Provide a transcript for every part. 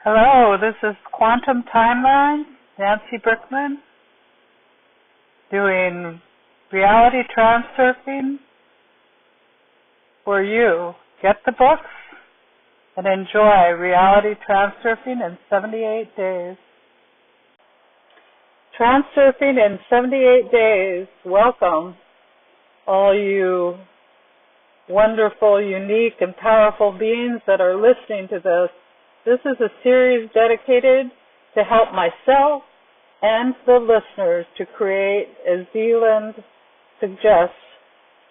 Hello, this is Quantum Timeline, Nancy Brickman, doing reality transurfing for you. Get the books and enjoy reality transurfing in 78 days. Transurfing in 78 days. Welcome, all you wonderful, unique, and powerful beings that are listening to this. This is a series dedicated to help myself and the listeners to create, as Zeland suggests,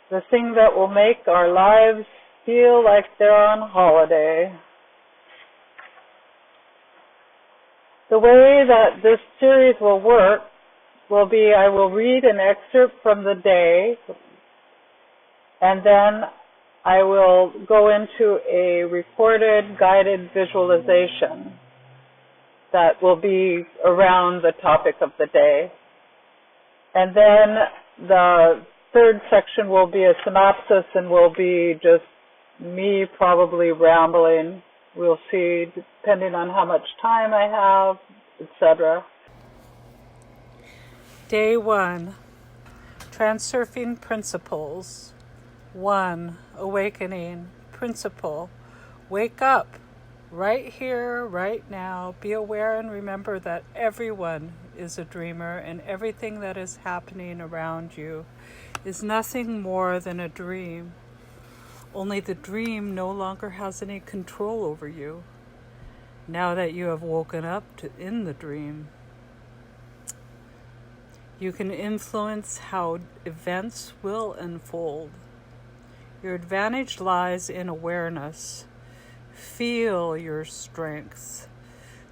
the thing that will make our lives feel like they're on holiday. The way that this series will work will be I will read an excerpt from the day, and then I will go into a recorded guided visualization that will be around the topic of the day. And then the third section will be a synopsis and will be just me probably rambling. We'll see, depending on how much time I have, etc. Day 1, Transurfing Principles. 1. Awakening. Principle. Wake up. Right here, right now. Be aware and remember that everyone is a dreamer and everything that is happening around you is nothing more than a dream. Only the dream no longer has any control over you now that you have woken up in the dream. You can influence how events will unfold. Your advantage lies in awareness. Feel your strength.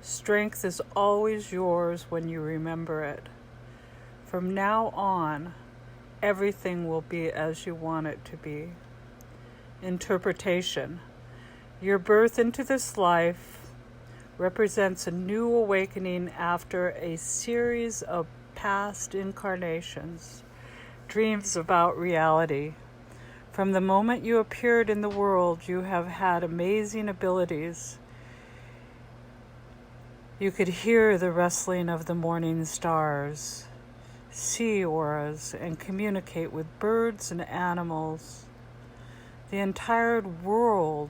Strength is always yours when you remember it. From now on, everything will be as you want it to be. Interpretation. Your birth into this life represents a new awakening after a series of past incarnations, dreams about reality. From the moment you appeared in the world, you have had amazing abilities. You could hear the rustling of the morning stars, see auras, and communicate with birds and animals. The entire world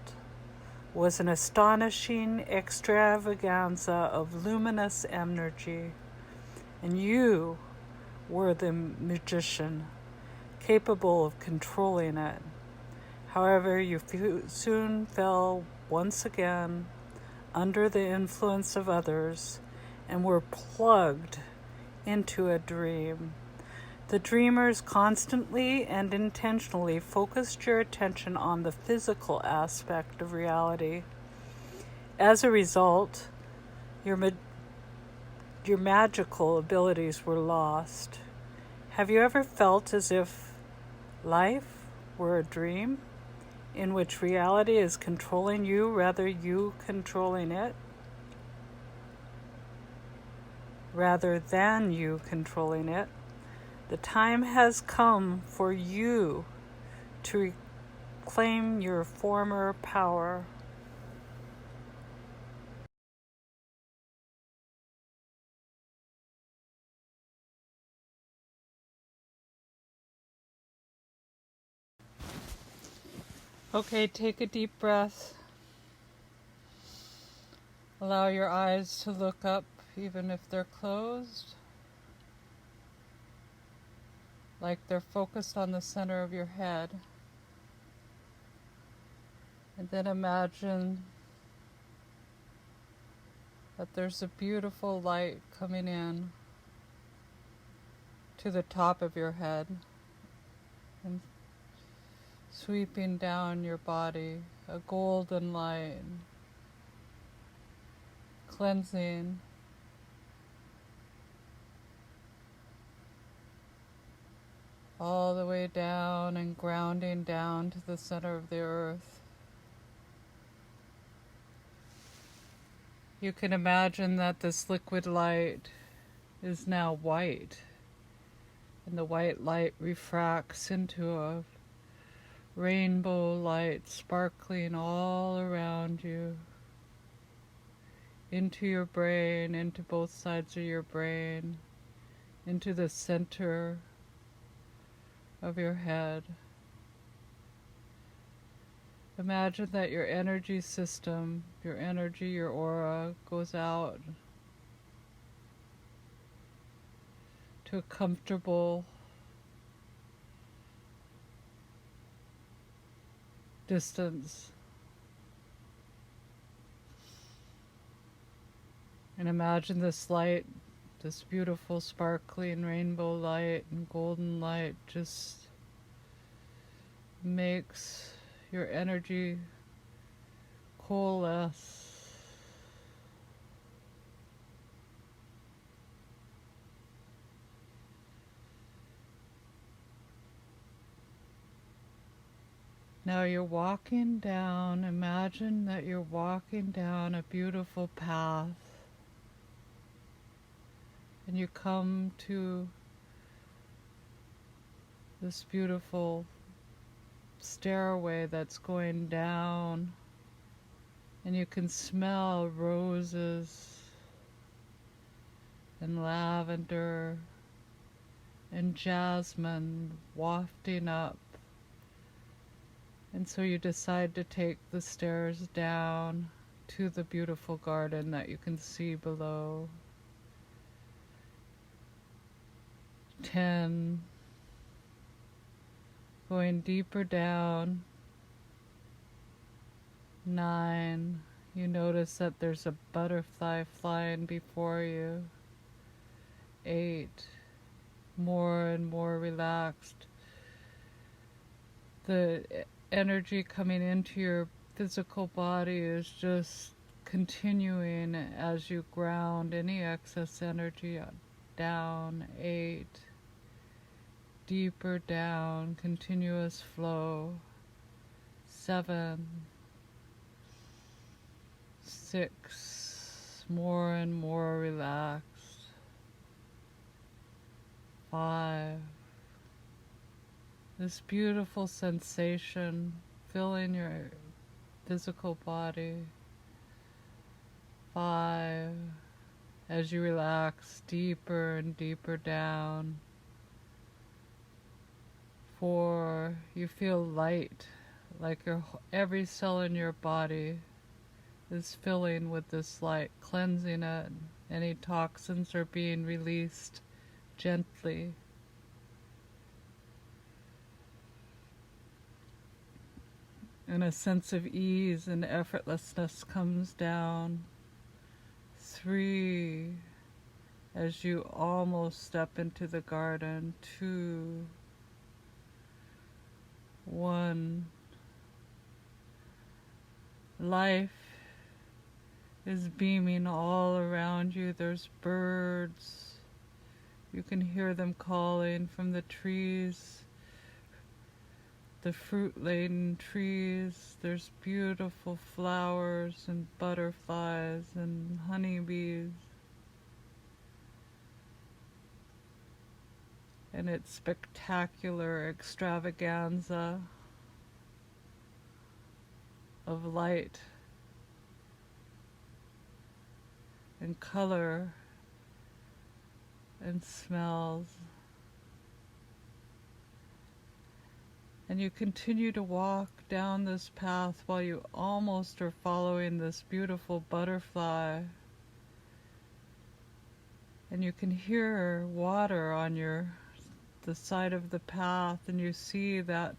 was an astonishing extravaganza of luminous energy, and you were the magician, capable of controlling it. However, you soon fell once again under the influence of others and were plugged into a dream. The dreamers constantly and intentionally focused your attention on the physical aspect of reality. As a result, your magical abilities were lost. Have you ever felt as if life were a dream in which reality is controlling you rather you controlling it? Rather than you controlling it? The time has come for you to reclaim your former power. Okay, take a deep breath. Allow your eyes to look up even if they're closed, like they're focused on the center of your head. And then imagine that there's a beautiful light coming in to the top of your head and sweeping down your body, a golden light, cleansing, all the way down and grounding down to the center of the earth. You can imagine that this liquid light is now white, and the white light refracts into a rainbow light sparkling all around you. into your brain, into both sides of your brain, into the center of your head. Imagine that your energy system, your energy, your aura goes out to a comfortable distance. And imagine this light, this beautiful sparkling rainbow light and golden light just makes your energy coalesce. Now you're walking down, imagine that you're walking down a beautiful path, and you come to this beautiful stairway that's going down, and you can smell roses and lavender and jasmine wafting up. And so you decide to take the stairs down to the beautiful garden that you can see below. 10, going deeper down. 9, you notice that there's a butterfly flying before you. 8, more and more relaxed. The energy coming into your physical body is just continuing as you ground any excess energy down. 8, deeper down, continuous flow. 7, 6, more and more relaxed. 5, this beautiful sensation filling your physical body. 5, as you relax deeper and deeper down. 4, you feel light, like every cell in your body is filling with this light, cleansing it. Any toxins are being released gently. And a sense of ease and effortlessness comes down. 3, as you almost step into the garden. 2, 1. Life is beaming all around you. There's birds. You can hear them calling from the trees, the fruit-laden trees. There's beautiful flowers and butterflies and honeybees. And it's spectacular extravaganza of light and color and smells. And you continue to walk down this path while you almost are following this beautiful butterfly. And you can hear water on the side of the path, and you see that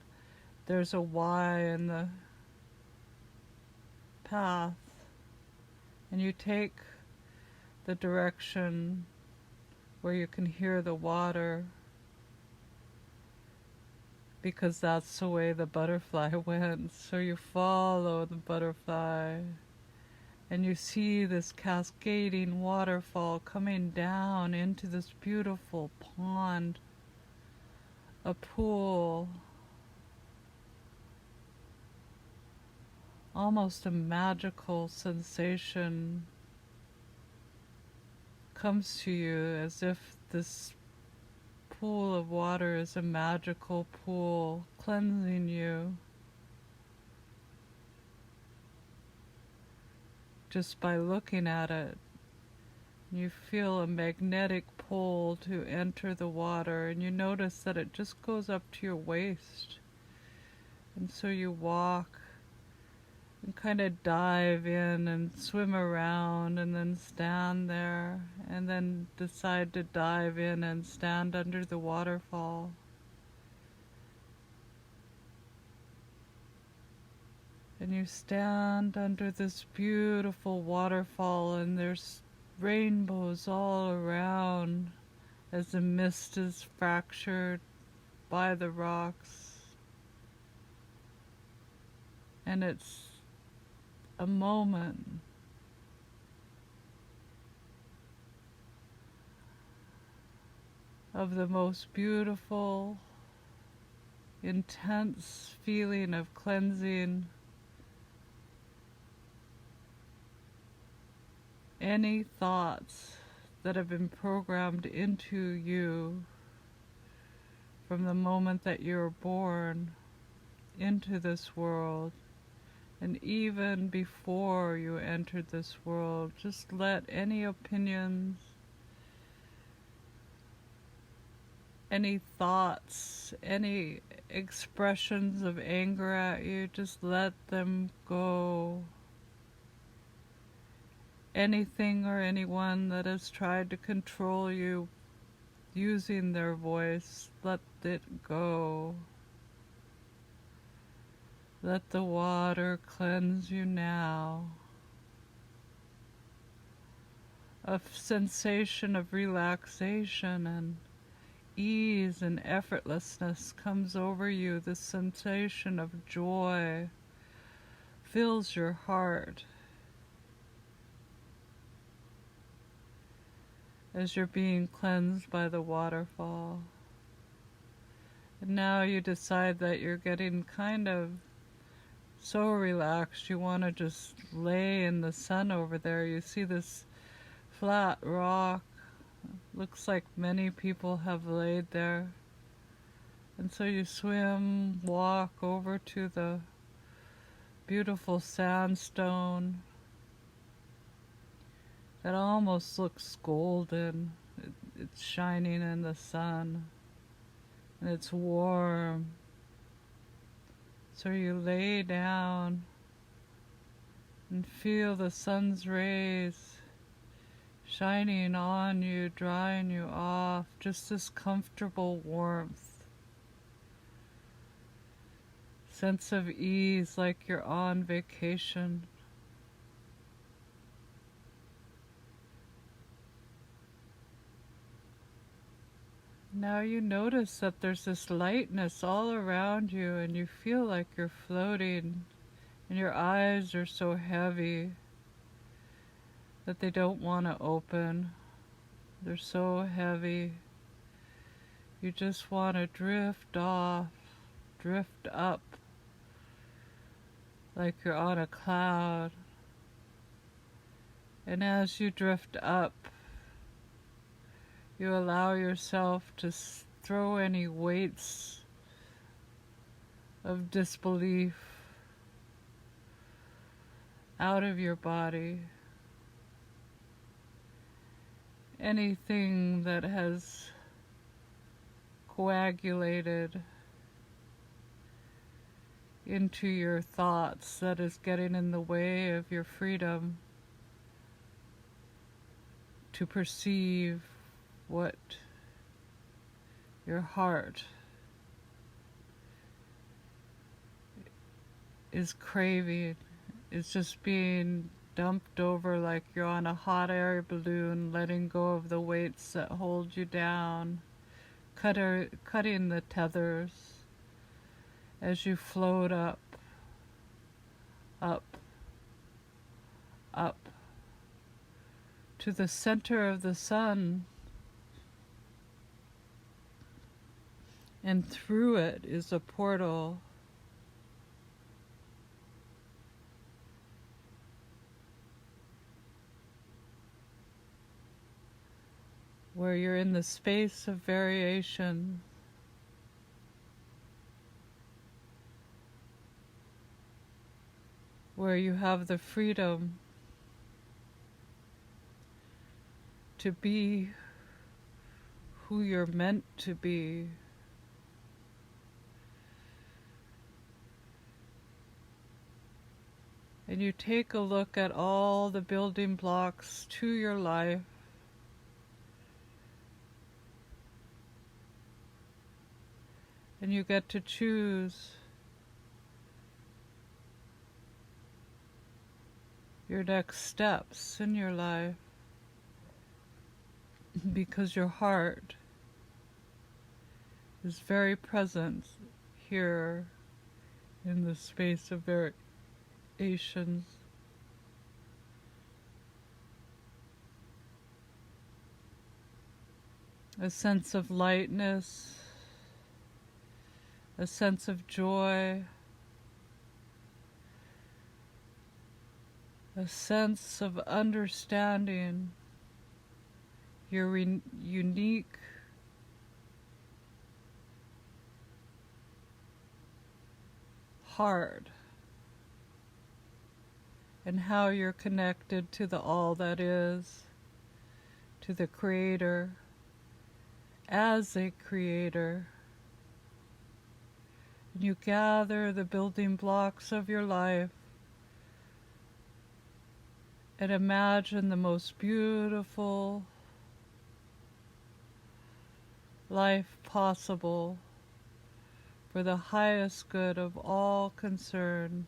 there's a Y in the path. And you take the direction where you can hear the water, because that's the way the butterfly went. So you follow the butterfly, and you see this cascading waterfall coming down into this beautiful pond, a pool, almost a magical sensation comes to you, as if this pool of water is a magical pool cleansing you. just by looking at it. You feel a magnetic pull to enter the water, and you notice that it just goes up to your waist. And so you walk and kind of dive in and swim around and then stand there and then decide to dive in and stand under the waterfall. And you stand under this beautiful waterfall, and there's rainbows all around as the mist is fractured by the rocks. And it's a moment of the most beautiful, intense feeling of cleansing any thoughts that have been programmed into you from the moment that you were born into this world, and even before you entered this world. Just let any opinions, any thoughts, any expressions of anger at you, just let them go. Anything or anyone that has tried to control you using their voice, let it go. Let the water cleanse you now. A sensation of relaxation and ease and effortlessness comes over you. The sensation of joy fills your heart as you're being cleansed by the waterfall. And now you decide that you're getting kind of so relaxed, you want to just lay in the sun over there. You see this flat rock. Looks like many people have laid there. And so you swim, walk over to the beautiful sandstone that almost looks golden. It's shining in the sun, and it's warm. So you lay down and feel the sun's rays shining on you, drying you off, just this comfortable warmth. Sense of ease, like you're on vacation. Now you notice that there's this lightness all around you, and you feel like you're floating, and your eyes are so heavy that they don't want to open. They're so heavy. You just want to drift off, drift up, like you're on a cloud. And as you drift up, you allow yourself to throw any weights of disbelief out of your body. Anything that has coagulated into your thoughts that is getting in the way of your freedom to perceive what your heart is craving, is just being dumped over like you're on a hot air balloon, letting go of the weights that hold you down, cutting the tethers as you float up, up, up to the center of the sun. And through it is a portal. Where you're in the space of variation. Where you have the freedom to be who you're meant to be. And you take a look at all the building blocks to your life. And you get to choose your next steps in your life, because your heart is very present here in the space of variations. A sense of lightness, a sense of joy, a sense of understanding your unique heart and how you're connected to the all that is, to the Creator, as a creator. And you gather the building blocks of your life and imagine the most beautiful life possible for the highest good of all concerned,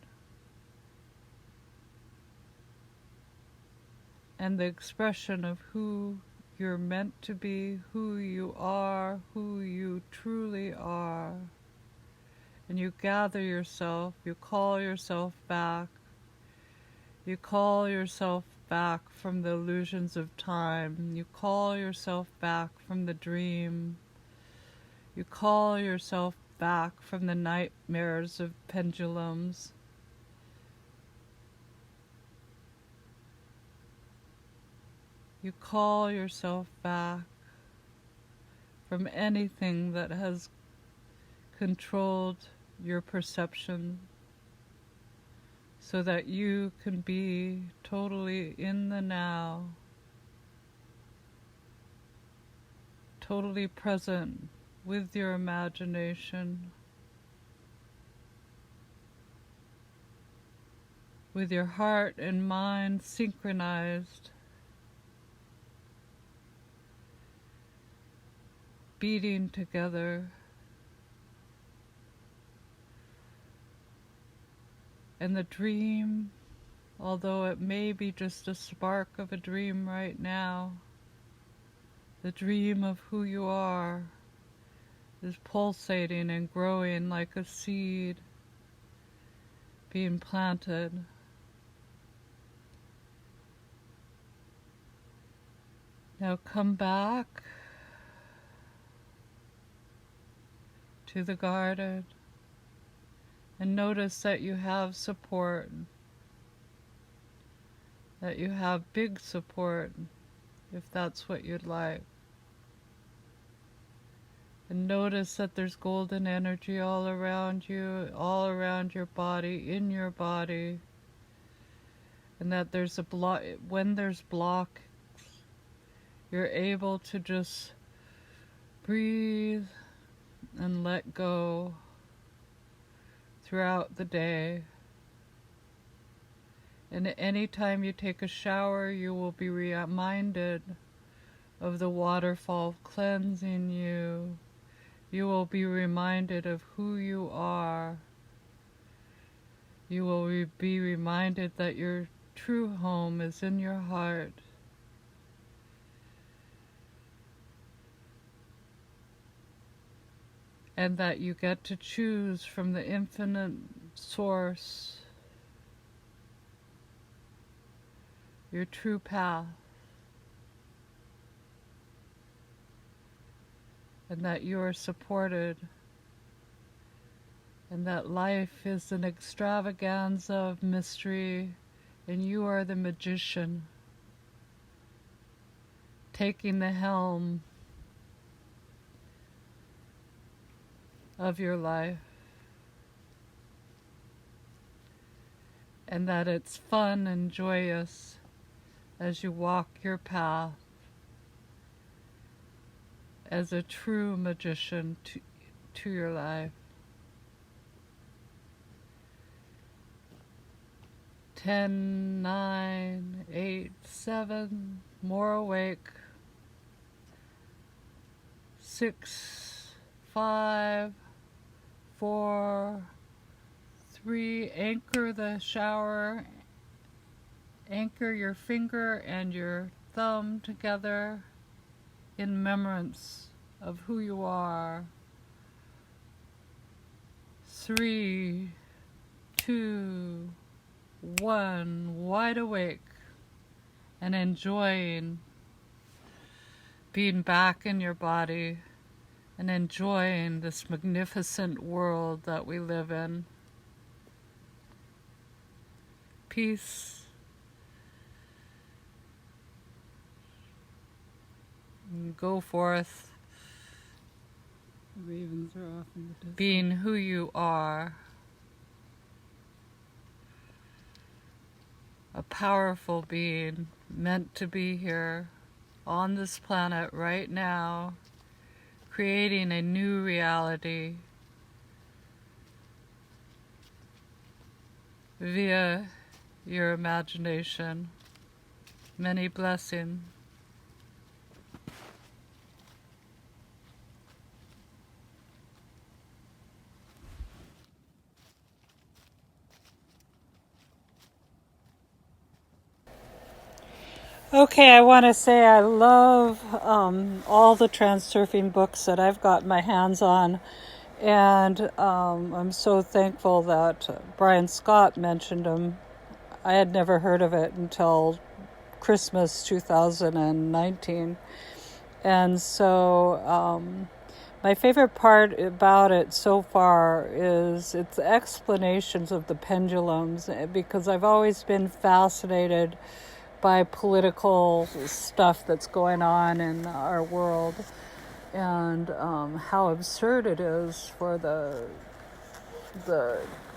and the expression of who you're meant to be, who you are, who you truly are. And you gather yourself, you call yourself back. You call yourself back from the illusions of time. You call yourself back from the dream. You call yourself back from the nightmares of pendulums. You call yourself back from anything that has controlled your perception, so that you can be totally in the now, totally present with your imagination, with your heart and mind synchronized, beating together. And the dream, although it may be just a spark of a dream right now, the dream of who you are is pulsating and growing like a seed being planted. Now come back to the garden and notice that you have support, that you have big support, if that's what you'd like. And notice that there's golden energy all around you, all around your body, in your body. And that there's a block, when there's block, you're able to just breathe and let go throughout the day. And any time you take a shower, you will be reminded of the waterfall cleansing you. You will be reminded of who you are. You will be reminded that your true home is in your heart. And that you get to choose from the infinite source your true path. And that you are supported, and that life is an extravaganza of mystery, and you are the magician, taking the helm of your life, and that it's fun and joyous as you walk your path as a true magician to your life. 10, 9, 8, 7, more awake. 6, 5, 4, 3, anchor the shower, anchor your finger and your thumb together in remembrance of who you are. 3, 2, 1, wide awake and enjoying being back in your body and enjoying this magnificent world that we live in. Peace. And go forth. The ravens are off in the distance. Being who you are. A powerful being meant to be here on this planet right now, creating a new reality via your imagination. Many blessings. Okay, I want to say I love all the Transurfing books that I've got my hands on, and I'm so thankful that Brian Scott mentioned them. I had never heard of it until Christmas 2019, and so my favorite part about it so far is its explanations of the pendulums, because I've always been fascinated by political stuff that's going on in our world, and how absurd it is for the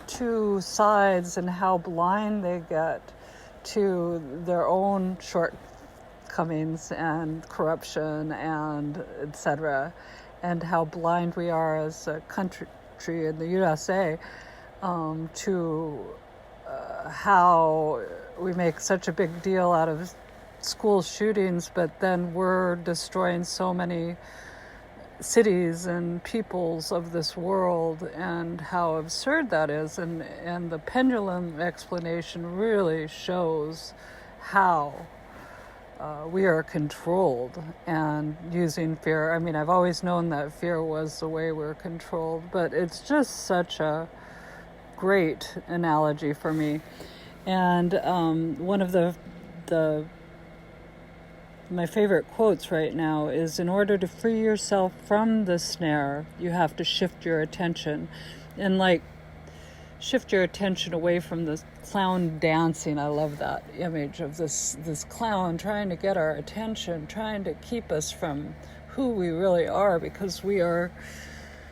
two sides, and how blind they get to their own shortcomings and corruption and etc., and how blind we are as a country in the USA to how we make such a big deal out of school shootings, but then we're destroying so many cities and peoples of this world, and how absurd that is. And the pendulum explanation really shows how we are controlled and using fear. I mean, I've always known that fear was the way we're controlled, but it's just such a great analogy for me. And one of my favorite quotes right now is, in order to free yourself from the snare, you have to shift your attention. And shift your attention away from the clown dancing. I love that image of this clown trying to get our attention, trying to keep us from who we really are, because we are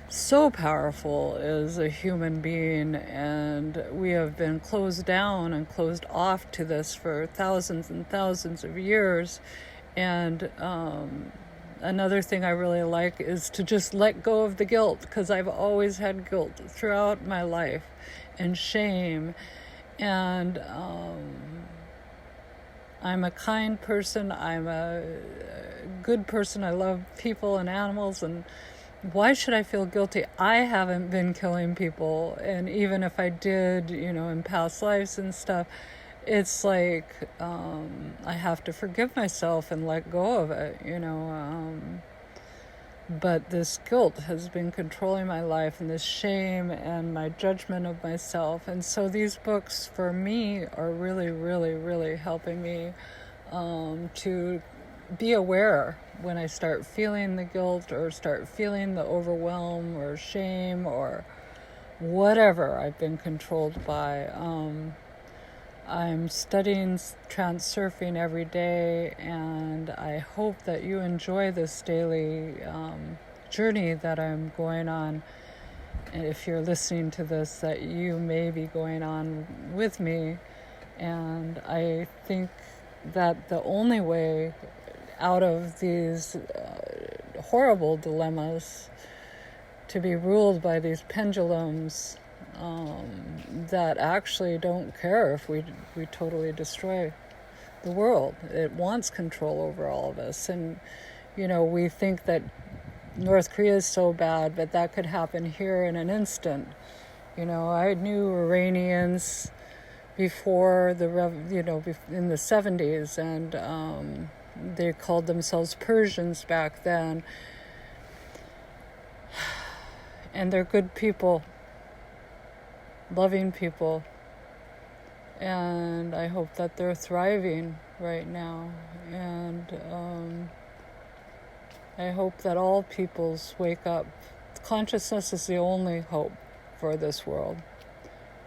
so powerful as a human being, and we have been closed down and closed off to this for thousands and thousands of years. And another thing I really like is to just let go of the guilt, because I've always had guilt throughout my life, and shame, and I'm a kind person, I'm a good person, I love people and animals, and why should I feel guilty? I haven't been killing people, and even if I did, in past lives and stuff, it's like I have to forgive myself and let go of it, but this guilt has been controlling my life, and this shame and my judgment of myself. And so these books for me are really, really, really helping me to be aware when I start feeling the guilt, or start feeling the overwhelm or shame or whatever I've been controlled by. I'm studying Transurfing every day, and I hope that you enjoy this daily journey that I'm going on. And if you're listening to this, that you may be going on with me. And I think that the only way out of these horrible dilemmas, to be ruled by these pendulums that actually don't care if we totally destroy the world. It wants control over all of us. And, we think that North Korea is so bad, but that could happen here in an instant. I knew Iranians before in the 70s, and they called themselves Persians back then. And they're good people, loving people. And I hope that they're thriving right now. And I hope that all peoples wake up. Consciousness is the only hope for this world.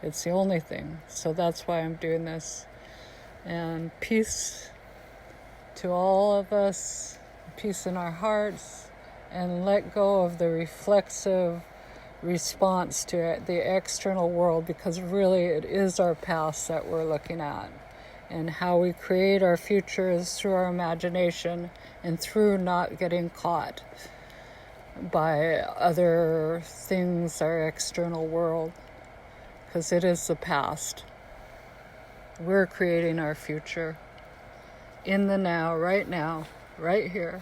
It's the only thing. So that's why I'm doing this. And peace to all of us, peace in our hearts, and let go of the reflexive response to the external world, because really it is our past that we're looking at. And how we create our future is through our imagination and through not getting caught by other things, our external world, because it is the past. We're creating our future in the now, right here.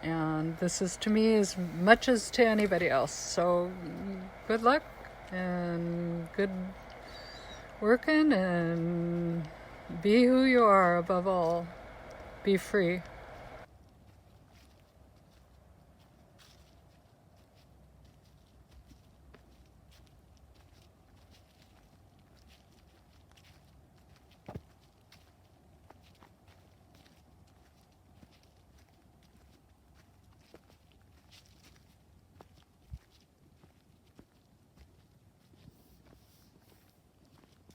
And this is, to me, as much as to anybody else. So good luck and good working, and be who you are above all. Be free.